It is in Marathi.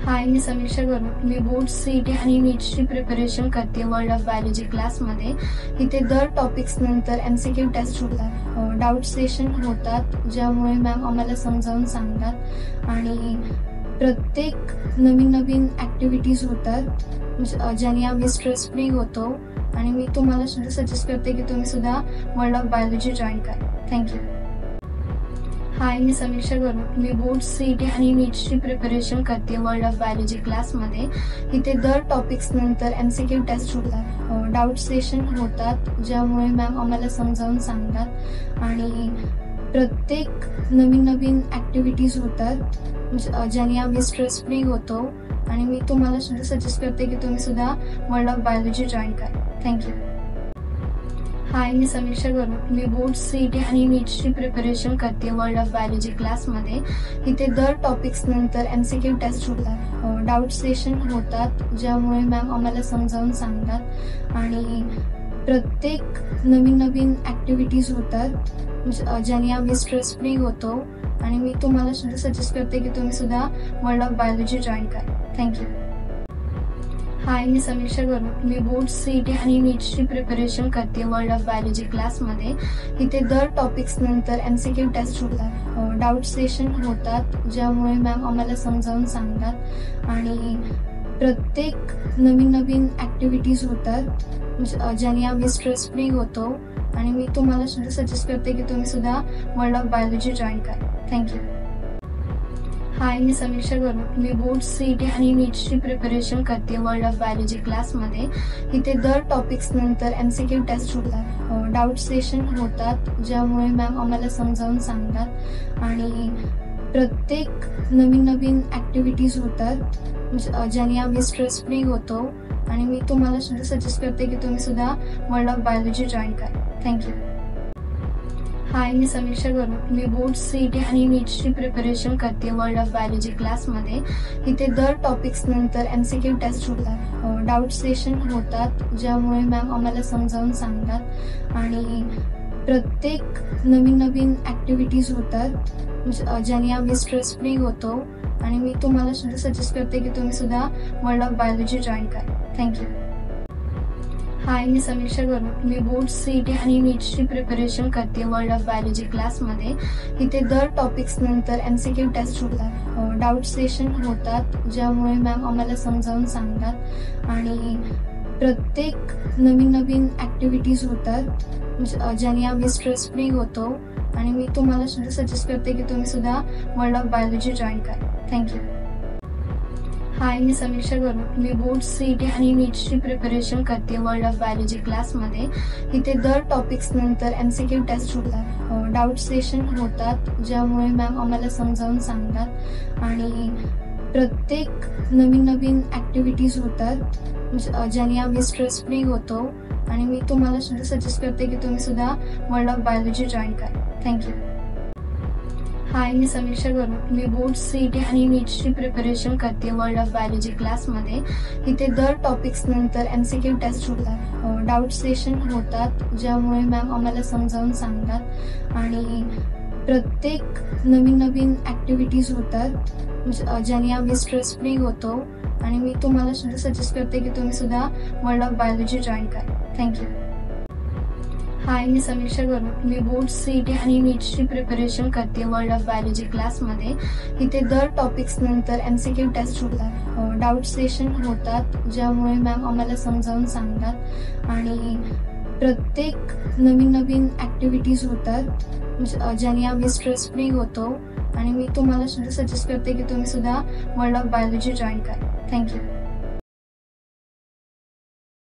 हाय, मी समीक्षा गरुड. मी बोर्ड सीईटी आणि नीटची प्रिपरेशन करते वर्ल्ड ऑफ बायोलॉजी क्लासमध्ये. इथे दर टॉपिक्स नंतर MCQ टेस्ट होतात, डाऊट सेशन होतात, ज्यामुळे मॅम आम्हाला समजावून सांगतात आणि प्रत्येक नवीन ॲक्टिव्हिटीज होतात, ज्याने आम्ही स्ट्रेस फ्री होतो. आणि मी तुम्हाला सुद्धा सजेस्ट करते की तुम्ही सुद्धा वर्ल्ड ऑफ बायोलॉजी जॉईन करा. थँक्यू. हाय, मी समीक्षा गरुड. मी बोर्ड सीईटी आणि नीटची प्रिपरेशन करते वर्ल्ड ऑफ बायोलॉजी क्लासमध्ये. इथे दर टॉपिक्स नंतर MCQ टेस्ट होतात, डाऊट सेशन होतात, ज्यामुळे मॅम आम्हाला समजावून सांगतात आणि प्रत्येक नवीन ॲक्टिव्हिटीज होतात, ज्याने आम्ही स्ट्रेस फ्री होतो. आणि मी तुम्हाला सुद्धा सजेस्ट करते की तुम्ही सुद्धा वर्ल्ड ऑफ बायोलॉजी जॉईन करा. थँक्यू. हाय, मी समीक्षा गरुड. मी बोर्ड सीईटी आणि नीटची प्रिपरेशन करते वर्ल्ड ऑफ बायोलॉजी क्लासमध्ये. इथे दर टॉपिक्स नंतर MCQ टेस्ट होतात, डाऊट सेशन होतात, ज्यामुळे मॅम आम्हाला समजावून सांगतात आणि प्रत्येक नवीन ॲक्टिव्हिटीज होतात, ज्याने आम्ही स्ट्रेस फ्री होतो. आणि मी तुम्हाला सुद्धा सजेस्ट करते की तुम्ही सुद्धा वर्ल्ड ऑफ बायोलॉजी जॉईन करा. थँक्यू. हाय, मी समीक्षा गरुड. मी बोर्ड सीईटी आणि नीटची प्रिपरेशन करते वर्ल्ड ऑफ बायोलॉजी क्लासमध्ये. इथे दर टॉपिक्स नंतर MCQ टेस्ट होतात, डाऊट सेशन होतात, ज्यामुळे मॅम आम्हाला समजावून सांगतात आणि प्रत्येक नवीन ॲक्टिव्हिटीज होतात, ज्याने आम्ही स्ट्रेस फ्री होतो. आणि मी तुम्हाला सुद्धा सजेस्ट करते की तुम्ही सुद्धा वर्ल्ड ऑफ बायोलॉजी जॉईन करा. थँक्यू. हाय, मी समीक्षा गरुड. मी बोर्ड सीईटी आणि नीटची प्रिपरेशन करते वर्ल्ड ऑफ बायोलॉजी क्लासमध्ये. इथे दर टॉपिक्स नंतर MCQ टेस्ट होतात, डाऊट सेशन होतात, ज्यामुळे मॅम आम्हाला समजावून सांगतात आणि प्रत्येक नवीन ॲक्टिव्हिटीज होतात, ज्याने आम्ही स्ट्रेस फ्री होतो. आणि मी तुम्हाला सुद्धा सजेस्ट करते की तुम्ही सुद्धा वर्ल्ड ऑफ बायोलॉजी जॉईन करा. थँक्यू. हाय, मी समीक्षा गरुड. मी बोर्ड सीईटी आणि नीटची प्रिपरेशन करते वर्ल्ड ऑफ बायोलॉजी क्लासमध्ये. इथे दर टॉपिक्स नंतर MCQ टेस्ट होतात, डाऊट सेशन होतात, ज्यामुळे मॅम आम्हाला समजावून सांगतात आणि प्रत्येक नवीन ॲक्टिव्हिटीज होतात, ज्याने आम्ही स्ट्रेस फ्री होतो. आणि मी तुम्हाला सुद्धा सजेस्ट करते की तुम्ही सुद्धा वर्ल्ड ऑफ बायोलॉजी जॉईन करा. थँक्यू. हाय, मी समीक्षा गरुड. मी बोर्ड सीईटी आणि नीटची प्रिपरेशन करते वर्ल्ड ऑफ बायोलॉजी क्लासमध्ये. इथे दर टॉपिक्स नंतर MCQ टेस्ट होतात, डाऊट सेशन होतात, ज्यामुळे मॅम आम्हाला समजावून सांगतात आणि प्रत्येक नवीन ॲक्टिव्हिटीज होतात, ज्याने आम्ही स्ट्रेस फ्री होतो. आणि मी तुम्हाला सुद्धा सजेस्ट करते की तुम्ही सुद्धा वर्ल्ड ऑफ बायोलॉजी जॉईन करा. थँक्यू. हाय, मी समीक्षा गरुड. मी बोर्ड सीईटी आणि नीटची प्रिपरेशन करते वर्ल्ड ऑफ बायोलॉजी क्लासमध्ये. इथे दर टॉपिक्स नंतर MCQ टेस्ट होतात, डाऊट सेशन होतात, ज्यामुळे मॅम आम्हाला समजावून सांगतात आणि प्रत्येक नवीन ॲक्टिव्हिटीज होतात, ज्याने आम्ही स्ट्रेस फ्री होतो. आणि मी तुम्हाला सुद्धा सजेस्ट करते की तुम्ही सुद्धा वर्ल्ड ऑफ बायोलॉजी जॉईन करा. थँक्यू. हाय, मी समीक्षा गरुड. मी बोर्ड सीईटी आणि नीटची प्रिपरेशन करते वर्ल्ड ऑफ बायोलॉजी क्लासमध्ये. इथे दर टॉपिक्स नंतर MCQ टेस्ट होतात, डाऊट सेशन होतात, ज्यामुळे मॅम आम्हाला समजावून सांगतात आणि प्रत्येक नवीन ॲक्टिव्हिटीज होतात, ज्याने आम्ही स्ट्रेस फ्री होतो. आणि मी तुम्हाला सुद्धा सजेस्ट करते की तुम्ही सुद्धा वर्ल्ड ऑफ बायोलॉजी जॉईन करा. थँक्यू. हाय, मी समीक्षा गरुड. मी बोर्ड सीईटी आणि नीटची प्रिपरेशन करते वर्ल्ड ऑफ बायोलॉजी क्लासमध्ये. इथे दर टॉपिक्स नंतर MCQ टेस्ट होतात, डाऊट सेशन होतात, ज्यामुळे मॅम आम्हाला समजावून सांगतात आणि प्रत्येक नवीन ॲक्टिव्हिटीज होतात, ज्याने आम्ही स्ट्रेस फ्री होतो. आणि मी तुम्हाला सुद्धा सजेस्ट करते की तुम्ही सुद्धा वर्ल्ड ऑफ बायोलॉजी जॉईन करा. थँक्यू.